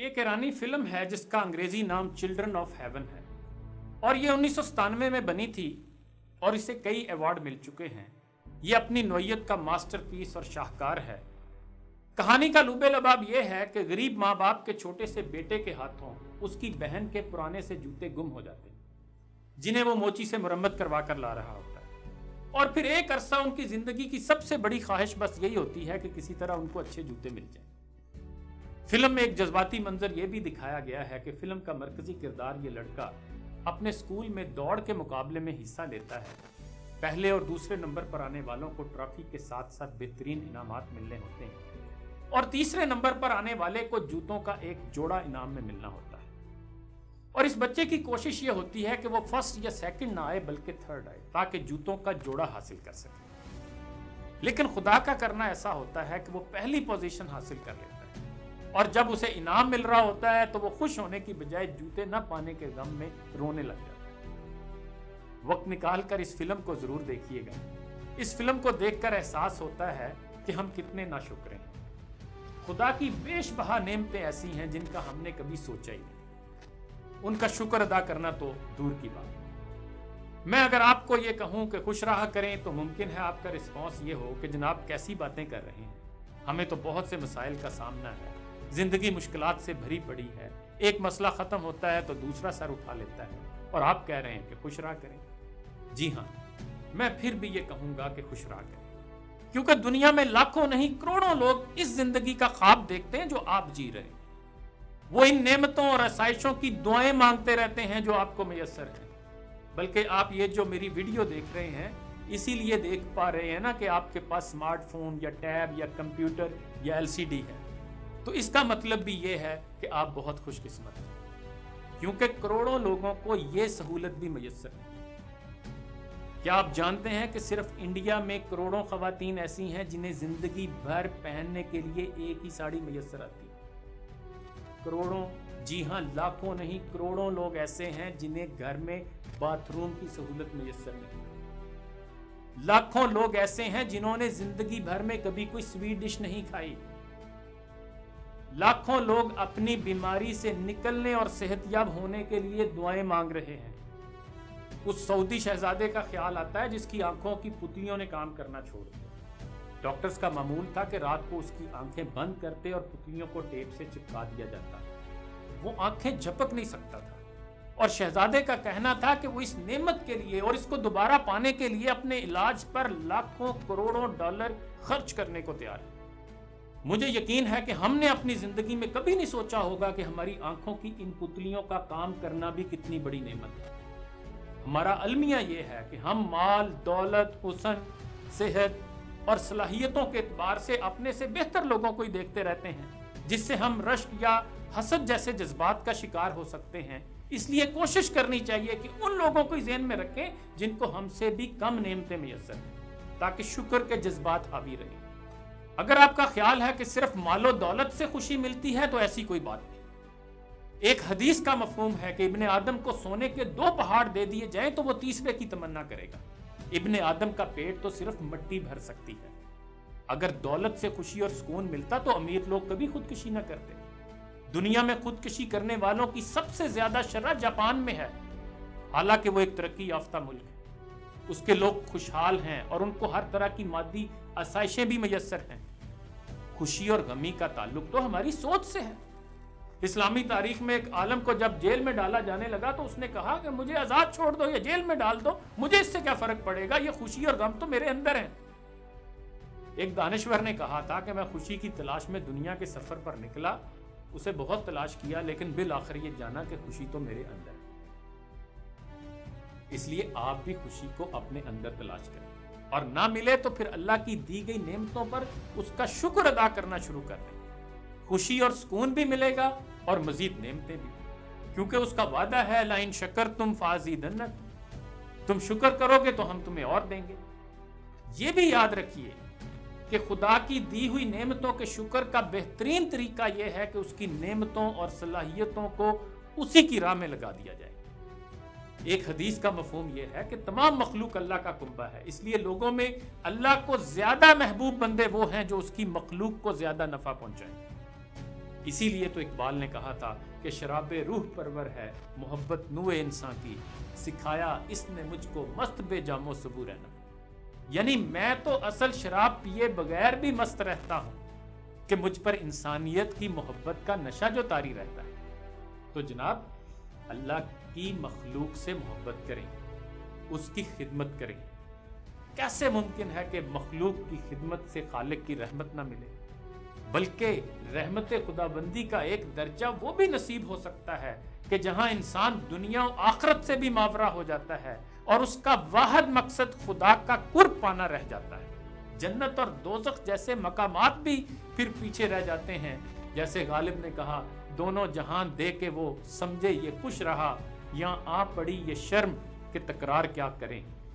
ایک ایرانی فلم ہے جس کا انگریزی نام چلڈرن آف ہیون ہے اور یہ 1997 میں بنی تھی اور اسے کئی ایوارڈ مل چکے ہیں۔ یہ اپنی نوعیت کا ماسٹر پیس اور شاہکار ہے۔ کہانی کا لب لباب یہ ہے کہ غریب ماں باپ کے چھوٹے سے بیٹے کے ہاتھوں اس کی بہن کے پرانے سے جوتے گم ہو جاتے ہیں جنہیں وہ موچی سے مرمت کروا کر لا رہا ہوتا ہے، اور پھر ایک عرصہ ان کی زندگی کی سب سے بڑی خواہش بس یہی ہوتی ہے کہ کسی طرح ان کو اچھے جوتے مل جائیں۔ فلم میں ایک جذباتی منظر یہ بھی دکھایا گیا ہے کہ فلم کا مرکزی کردار یہ لڑکا اپنے سکول میں دوڑ کے مقابلے میں حصہ لیتا ہے۔ پہلے اور دوسرے نمبر پر آنے والوں کو ٹرافی کے ساتھ ساتھ بہترین انعامات ملنے ہوتے ہیں اور تیسرے نمبر پر آنے والے کو جوتوں کا ایک جوڑا انعام میں ملنا ہوتا ہے، اور اس بچے کی کوشش یہ ہوتی ہے کہ وہ فرسٹ یا سیکنڈ نہ آئے بلکہ تھرڈ آئے تاکہ جوتوں کا جوڑا حاصل کر سکے۔ لیکن خدا کا کرنا ایسا ہوتا ہے کہ وہ پہلی پوزیشن حاصل کر لیتا ہے، اور جب اسے انعام مل رہا ہوتا ہے تو وہ خوش ہونے کی بجائے جوتے نہ پانے کے غم میں رونے لگ جاتا ہے۔ وقت نکال کر اس فلم کو ضرور دیکھیے گا۔ اس فلم کو دیکھ کر احساس ہوتا ہے کہ ہم کتنے ناشکر ہیں۔ خدا کی بیش بہا نعمتیں ایسی ہیں جن کا ہم نے کبھی سوچا ہی نہیں، ان کا شکر ادا کرنا تو دور کی بات ہے۔ میں اگر آپ کو یہ کہوں کہ خوش رہا کریں تو ممکن ہے آپ کا رسپانس یہ ہو کہ جناب کیسی باتیں کر رہے ہیں، ہمیں تو بہت سے مسائل کا سامنا ہے، زندگی مشکلات سے بھری پڑی ہے، ایک مسئلہ ختم ہوتا ہے تو دوسرا سر اٹھا لیتا ہے، اور آپ کہہ رہے ہیں کہ خوش رہا کریں۔ جی ہاں، میں پھر بھی یہ کہوں گا کہ خوش رہا کریں، کیونکہ دنیا میں لاکھوں نہیں کروڑوں لوگ اس زندگی کا خواب دیکھتے ہیں جو آپ جی رہے ہیں۔ وہ ان نعمتوں اور آسائشوں کی دعائیں مانگتے رہتے ہیں جو آپ کو میسر ہیں، بلکہ آپ یہ جو میری ویڈیو دیکھ رہے ہیں اسی لیے دیکھ پا رہے ہیں نا کہ آپ کے پاس سمارٹ فون یا ٹیب یا کمپیوٹر یا LCD ہے، تو اس کا مطلب بھی یہ ہے کہ آپ بہت خوش قسمت ہیں، کیونکہ کروڑوں لوگوں کو یہ سہولت بھی میسر ہے۔ کیا آپ جانتے ہیں کہ صرف انڈیا میں کروڑوں خواتین ایسی ہیں جنہیں زندگی بھر پہننے کے لیے ایک ہی ساڑی میسر آتی ہے؟ کروڑوں، جی ہاں، لاکھوں نہیں کروڑوں لوگ ایسے ہیں جنہیں گھر میں باتھ روم کی سہولت میسر نہیں۔ لاکھوں لوگ ایسے ہیں جنہوں نے زندگی بھر میں کبھی کوئی سویٹ ڈش نہیں کھائی۔ لاکھوں لوگ اپنی بیماری سے نکلنے اور صحت یاب ہونے کے لیے دعائیں مانگ رہے ہیں۔ اس سعودی شہزادے کا خیال آتا ہے جس کی آنکھوں کی پتلیوں نے کام کرنا چھوڑ دیا۔ ڈاکٹرز کا معمول تھا کہ رات کو اس کی آنکھیں بند کرتے اور پتلیوں کو ٹیپ سے چپکا دیا جاتا۔ وہ آنکھیں جھپک نہیں سکتا تھا، اور شہزادے کا کہنا تھا کہ وہ اس نعمت کے لیے اور اس کو دوبارہ پانے کے لیے اپنے علاج پر لاکھوں کروڑوں ڈالر خرچ کرنے کو تیار ہے۔ مجھے یقین ہے کہ ہم نے اپنی زندگی میں کبھی نہیں سوچا ہوگا کہ ہماری آنکھوں کی ان پتلیوں کا کام کرنا بھی کتنی بڑی نعمت ہے۔ ہمارا المیہ یہ ہے کہ ہم مال، دولت، حسن، صحت اور صلاحیتوں کے اعتبار سے اپنے سے بہتر لوگوں کو ہی دیکھتے رہتے ہیں، جس سے ہم رشک یا حسد جیسے جذبات کا شکار ہو سکتے ہیں۔ اس لیے کوشش کرنی چاہیے کہ ان لوگوں کو ذہن میں رکھیں جن کو ہم سے بھی کم نعمتیں میسر ہیں، تاکہ شکر کے جذبات حاوی رہیں۔ اگر آپ کا خیال ہے کہ صرف مال و دولت سے خوشی ملتی ہے تو ایسی کوئی بات نہیں۔ ایک حدیث کا مفہوم ہے کہ ابن آدم کو سونے کے 2 پہاڑ دے دیے جائیں تو وہ تیسرے کی تمنا کرے گا۔ ابن آدم کا پیٹ تو صرف مٹی بھر سکتی ہے۔ اگر دولت سے خوشی اور سکون ملتا تو امیر لوگ کبھی خودکشی نہ کرتے۔ دنیا میں خودکشی کرنے والوں کی سب سے زیادہ شرح جاپان میں ہے، حالانکہ وہ ایک ترقی یافتہ ملک ہے۔ اس کے لوگ خوشحال ہیں اور ان کو ہر طرح کی مادی آسائشیں بھی میسر ہیں۔ خوشی اور غمی کا تعلق تو ہماری سوچ سے ہے۔ اسلامی تاریخ میں ایک عالم کو جب جیل میں ڈالا جانے لگا تو اس نے کہا کہ مجھے آزاد چھوڑ دو یا جیل میں ڈال دو، مجھے اس سے کیا فرق پڑے گا، یہ خوشی اور غم تو میرے اندر ہیں۔ ایک دانشور نے کہا تھا کہ میں خوشی کی تلاش میں دنیا کے سفر پر نکلا، اسے بہت تلاش کیا لیکن بالآخر یہ جانا کہ خوشی تو میرے اندر ہے۔ اس لیے آپ بھی خوشی کو اپنے اندر تلاش کریں، اور نہ ملے تو پھر اللہ کی دی گئی نعمتوں پر اس کا شکر ادا کرنا شروع کر دیں۔ خوشی اور سکون بھی ملے گا اور مزید نعمتیں بھی، کیونکہ اس کا وعدہ ہے لَإِن شَكَرْتُمْ فَأَزِيدَنَّكُمْ، تم شکر کرو گے تو ہم تمہیں اور دیں گے۔ یہ بھی یاد رکھیے کہ خدا کی دی ہوئی نعمتوں کے شکر کا بہترین طریقہ یہ ہے کہ اس کی نعمتوں اور صلاحیتوں کو اسی کی راہ میں لگا دیا جائے۔ ایک حدیث کا مفہوم یہ ہے کہ تمام مخلوق اللہ کا کنبہ ہے، اس لیے لوگوں میں اللہ کو زیادہ محبوب بندے وہ ہیں جو اس کی مخلوق کو زیادہ نفع پہنچائیں۔ اسی لیے تو اقبال نے کہا تھا کہ شراب روح پرور ہے محبت نوے انسان کی، سکھایا اس نے مجھ کو مست بے جام و سبو رہنا۔ یعنی میں تو اصل شراب پیے بغیر بھی مست رہتا ہوں کہ مجھ پر انسانیت کی محبت کا نشہ جو طاری رہتا ہے۔ تو جناب اللہ کی مخلوق سے محبت کریں، اس کی خدمت کریں۔ کیسے ممکن ہے کہ مخلوق کی خدمت سے خالق کی رحمت نہ ملے؟ بلکہ رحمت خدا بندی کا ایک درجہ وہ بھی نصیب ہو سکتا ہے کہ جہاں انسان دنیا و آخرت سے بھی ماورا ہو جاتا ہے اور اس کا واحد مقصد خدا کا قرب پانا رہ جاتا ہے۔ جنت اور دوزخ جیسے مقامات بھی پھر پیچھے رہ جاتے ہیں۔ جیسے غالب نے کہا، دونوں جہان دے کے وہ سمجھے یہ خوش رہا، یہاں آ پڑی یہ شرم کہ تکرار کیا کریں۔